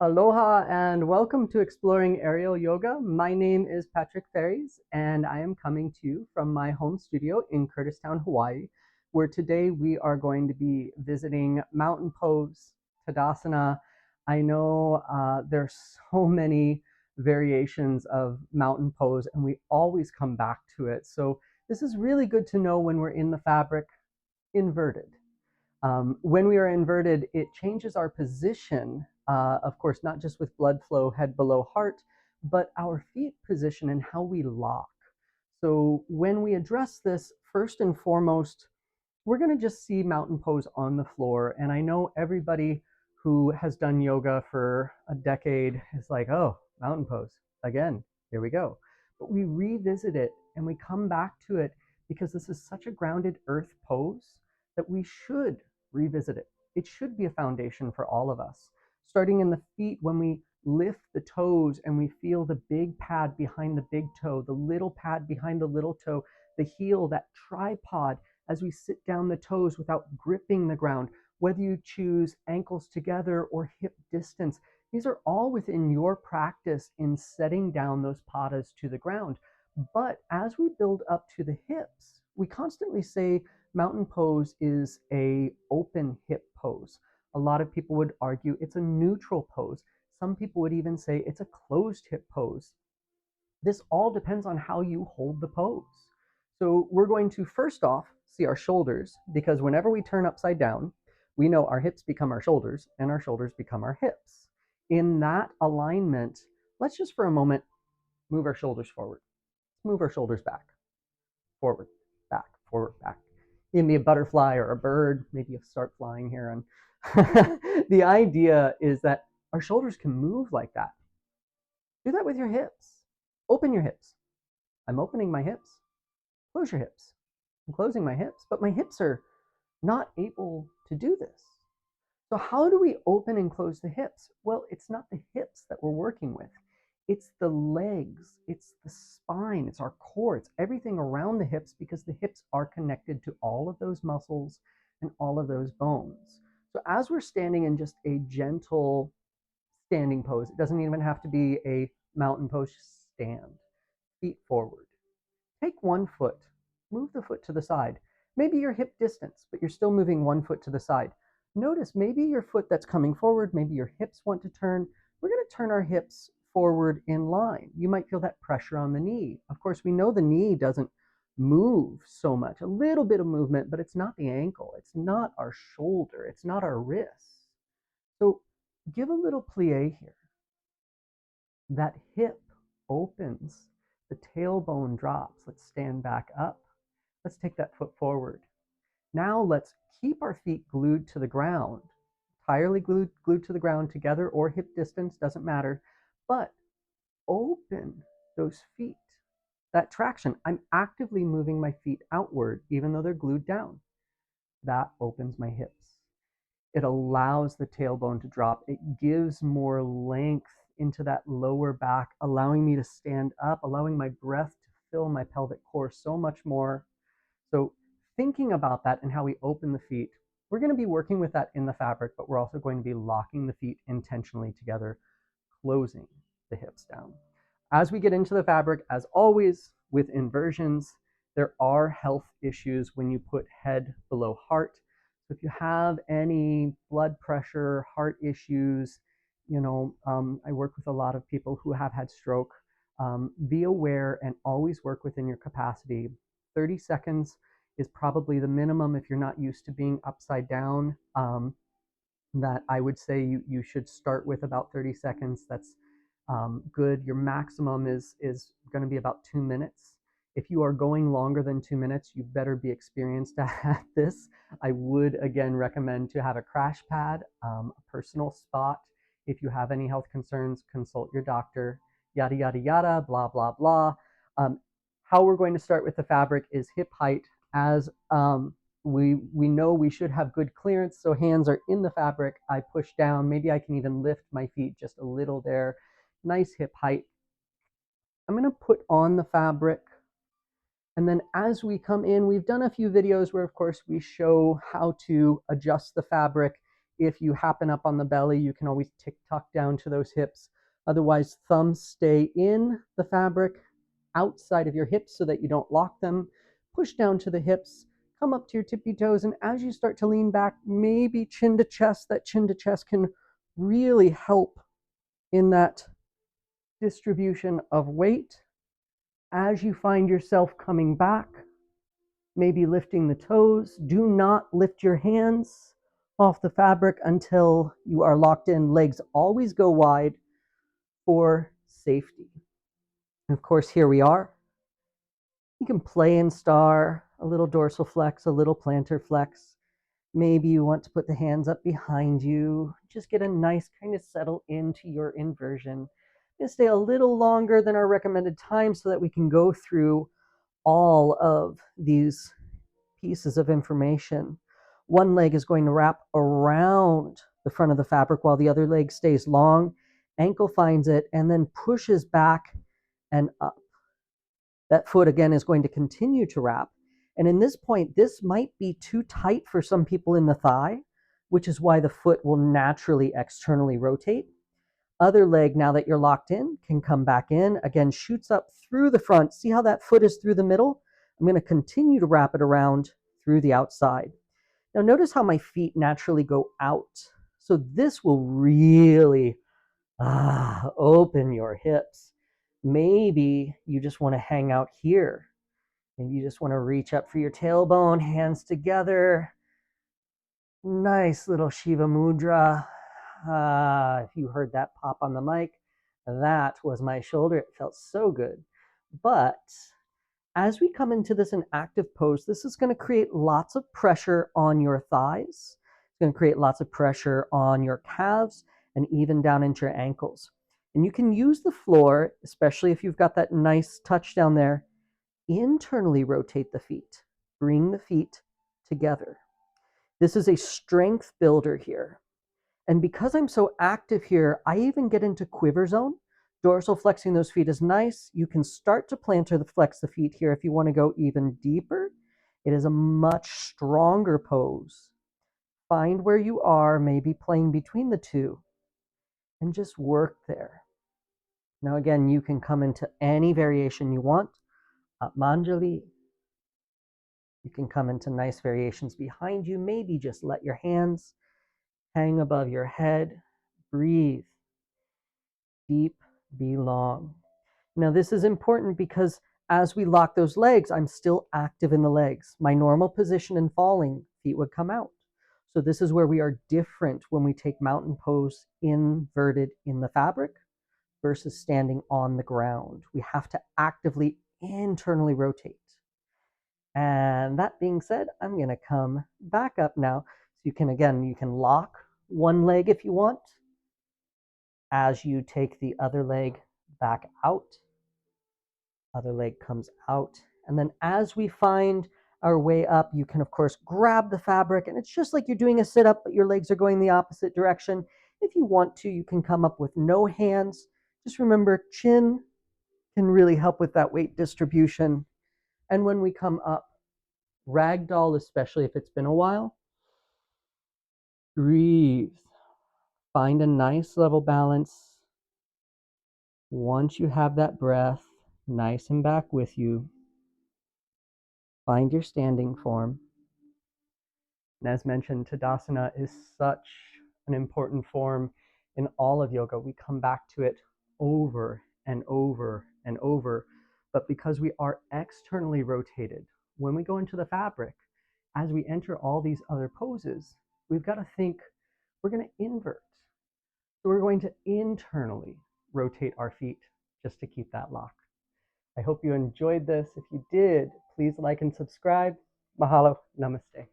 Aloha and welcome to Exploring Aerial Yoga. My name is Patrick Faris and I am coming to you from my home studio in Kurtistown, Hawaii, where today we are going to be visiting mountain pose, Tadasana. I know there's so many variations of mountain pose and we always come back to it. So this is really good to know when we're in the fabric inverted. When we are inverted, it changes our position, of course, not just with blood flow head below heart, but our feet position and how we lock. So when we address this, first and foremost, we're going to just see mountain pose on the floor. And I know everybody who has done yoga for a decade is like, oh, mountain pose again, here we go. But we revisit it and we come back to it because this is such a grounded earth pose that we should revisit it. It should be a foundation for all of us. Starting in the feet, when we lift the toes and we feel the big pad behind the big toe, the little pad behind the little toe, the heel, that tripod as we sit down the toes without gripping the ground, whether you choose ankles together or hip distance. These are all within your practice in setting down those padas to the ground. But as we build up to the hips, we constantly say mountain pose is a open hip pose. A lot of people would argue it's a neutral pose. Some people would even say it's a closed hip pose. This all depends on how you hold the pose. So we're going to first off see our shoulders, because whenever we turn upside down, we know our hips become our shoulders and our shoulders become our hips. In that alignment, let's just for a moment move our shoulders forward. Move our shoulders back, forward, back. Give me a butterfly or a bird. Maybe you'll start flying here. And the idea is that our shoulders can move like that. Do that with your hips. Open your hips. I'm opening my hips. Close your hips. I'm closing my hips, but my hips are not able to do this. So how do we open and close the hips? Well, it's not the hips that we're working with. It's the legs, it's the spine, it's our core, it's everything around the hips, because the hips are connected to all of those muscles and all of those bones. So as we're standing in just a gentle standing pose, it doesn't even have to be a mountain pose, stand, feet forward. Take one foot, move the foot to the side. Maybe you're hip distance, but you're still moving one foot to the side. Notice maybe your foot that's coming forward, maybe your hips want to turn. We're going to turn our hips forward in line. You might feel that pressure on the knee. Of course, we know the knee doesn't move so much. A little bit of movement, but it's not the ankle. It's not our shoulder. It's not our wrist. So give a little plie here. That hip opens. The tailbone drops. Let's stand back up. Let's take that foot forward. Now let's keep our feet glued to the ground, entirely glued to the ground together or hip distance, doesn't matter, but open those feet. That traction, I'm actively moving my feet outward, even though they're glued down. That opens my hips. It allows the tailbone to drop. It gives more length into that lower back, allowing me to stand up, allowing my breath to fill my pelvic core so much more. So thinking about that and how we open the feet, we're going to be working with that in the fabric, but we're also going to be locking the feet intentionally together, closing the hips down. As we get into the fabric, as always with inversions, there are health issues when you put head below heart. So if you have any blood pressure, heart issues, I work with a lot of people who have had stroke. Be aware and always work within your capacity. 30 seconds is probably the minimum if you're not used to being upside down. That I would say you should start with about 30 seconds. That's good. Your maximum is going to be about 2 minutes. If you are going longer than 2 minutes, you better be experienced at this. I would again recommend to have a crash pad, a personal spot. If you have any health concerns, consult your doctor, yada, yada, yada, blah, blah, blah. How we're going to start with the fabric is hip height. As we know we should have good clearance, so hands are in the fabric. I push down. Maybe I can even lift my feet just a little there. Nice hip height. I'm going to put on the fabric. And then as we come in, we've done a few videos where, of course, we show how to adjust the fabric If you happen up on the belly, you can always tick tuck down to those hips. Otherwise, thumbs stay in the fabric outside of your hips so that you don't lock them. Push down to the hips, come up to your tippy toes, and as you start to lean back, maybe chin to chest. That chin to chest can really help in that distribution of weight. As you find yourself coming back, maybe lifting the toes, do not lift your hands off the fabric until you are locked in. Legs always go wide for safety. And of course, here we are. You can play in star, a little dorsal flex, a little plantar flex. Maybe you want to put the hands up behind you. Just get a nice kind of settle into your inversion. And stay a little longer than our recommended time so that we can go through all of these pieces of information. One leg is going to wrap around the front of the fabric while the other leg stays long. Ankle finds it and then pushes back and up. That foot again is going to continue to wrap. And in this point, this might be too tight for some people in the thigh, which is why the foot will naturally externally rotate. Other leg, now that you're locked in, can come back in. Again, shoots up through the front. See how that foot is through the middle? I'm going to continue to wrap it around through the outside. Now notice how my feet naturally go out. So this will really open your hips. Maybe you just want to hang out here. Maybe you just want to reach up for your tailbone, hands together. Nice little Shiva Mudra. If you heard that pop on the mic, that was my shoulder. It felt so good. But as we come into this in active pose, this is going to create lots of pressure on your thighs. It's going to create lots of pressure on your calves and even down into your ankles. And you can use the floor, especially if you've got that nice touch down there, internally rotate the feet. Bring the feet together. This is a strength builder here. And because I'm so active here, I even get into quiver zone. Dorsal flexing those feet is nice. You can start to plantar flex the feet here if you want to go even deeper. It is a much stronger pose. Find where you are, maybe playing between the two, and just work there. Now again, you can come into any variation you want. Manjali. You can come into nice variations behind you. Maybe just let your hands hang above your head. Breathe. Deep, be long. Now this is important because as we lock those legs, I'm still active in the legs. My normal position in falling, feet would come out. So this is where we are different when we take mountain pose inverted in the fabric versus standing on the ground. We have to actively internally rotate. And that being said, I'm going to come back up now. So you can lock one leg if you want as you take the other leg back out. Other leg comes out. And then as we find our way up, you can, of course, grab the fabric. And it's just like you're doing a sit-up, but your legs are going the opposite direction. If you want to, you can come up with no hands. Just remember, chin can really help with that weight distribution. And when we come up, ragdoll, especially if it's been a while, breathe. Find a nice level balance. Once you have that breath nice and back with you, find your standing form. And as mentioned, Tadasana is such an important form in all of yoga. We come back to it over and over and over. But because we are externally rotated, when we go into the fabric, as we enter all these other poses, we've got to think we're going to invert. So we're going to internally rotate our feet just to keep that lock. I hope you enjoyed this. If you did, please like and subscribe. Mahalo. Namaste.